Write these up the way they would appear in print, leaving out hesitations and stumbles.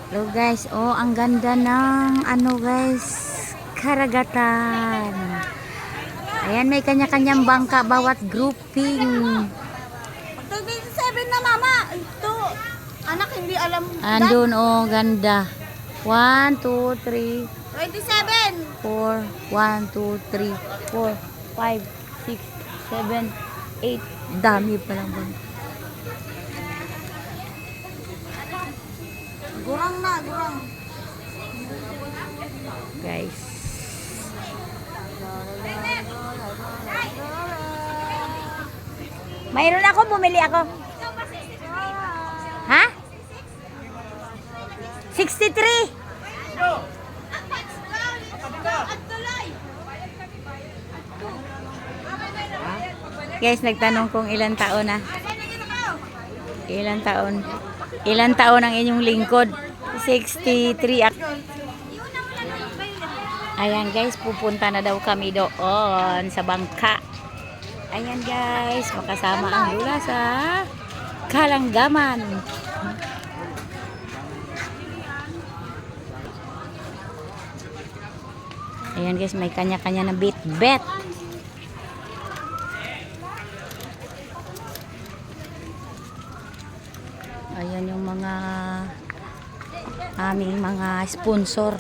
Hello guys, oh ang ganda ng ano guys, karagatan. Ayan, may kanya-kanyang bangka bawat grouping. 27 na mama. Ito, anak hindi alam. Andun oh, ganda. 1, 2, 3, 27. 4, 1, 2, 3, 4, 5, 6, 7, 8. Dami pa lang bangka. Gurang na, gurang. Guys. Mayroon ako, bumili ako. Ha? 63. Guys, nagtanong kung ilang taon na. Ilang taon? Ilang taon ang inyong lingkod? 63. Ayan guys, pupunta na daw kami doon sa bangka. Ayan guys, makasama ang lula sa Kalanggaman. Ayan guys, may kanya-kanya na bit-bet. Ayan yung mga aming mga sponsor.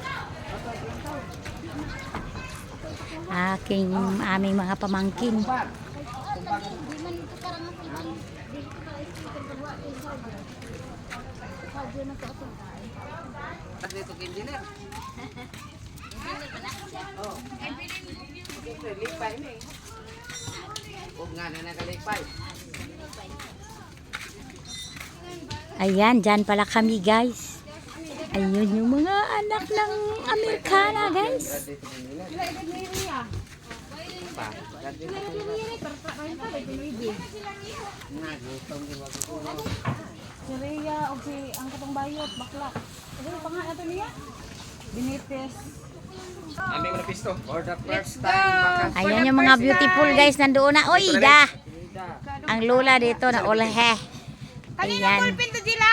Aming mga pamangkin. Ayan, dyan pala kami guys. Ayun yung mga anak ng Amerikana guys. Si Rhea o si ang katong bayot, bakla. Ano pa nga ito niya? Binites. Aming pisto for the first time. Ayan yung mga beautiful guys nandoon na. Oy, da! Ang lula dito na olehe. Kanina Ayan. ballpen to sila?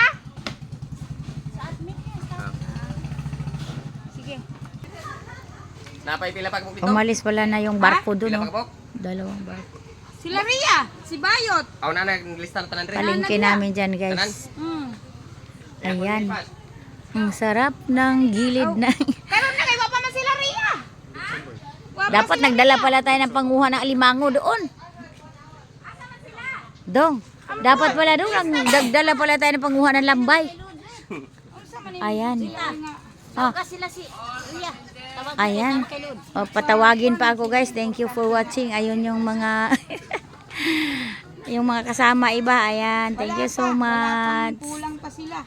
Sige. Napay pila pag pito. Umalis pala na yung barko Pila doon. pag bok. Dalawang barko. Sila Rhea, si Bayot. Aw na naglista na tanan rin. Palengke namin dyan Tanan. guys. Mm. Ayan. Ang sarap ng gilid ng... Karon na kay wapa man sila Rhea. Dapat nagdala pala tayo ng panguha ng alimango doon. Dong. Dapat pala doon. Nagdala pala tayo ng panguha ng lambay. Ayan. Ah. Sila si Rhea. Ayan. O, patawagin pa ako guys. Thank you for watching. Ayun yung mga yung mga kasama iba. Ayan. Thank you so much. Kulang pa sila.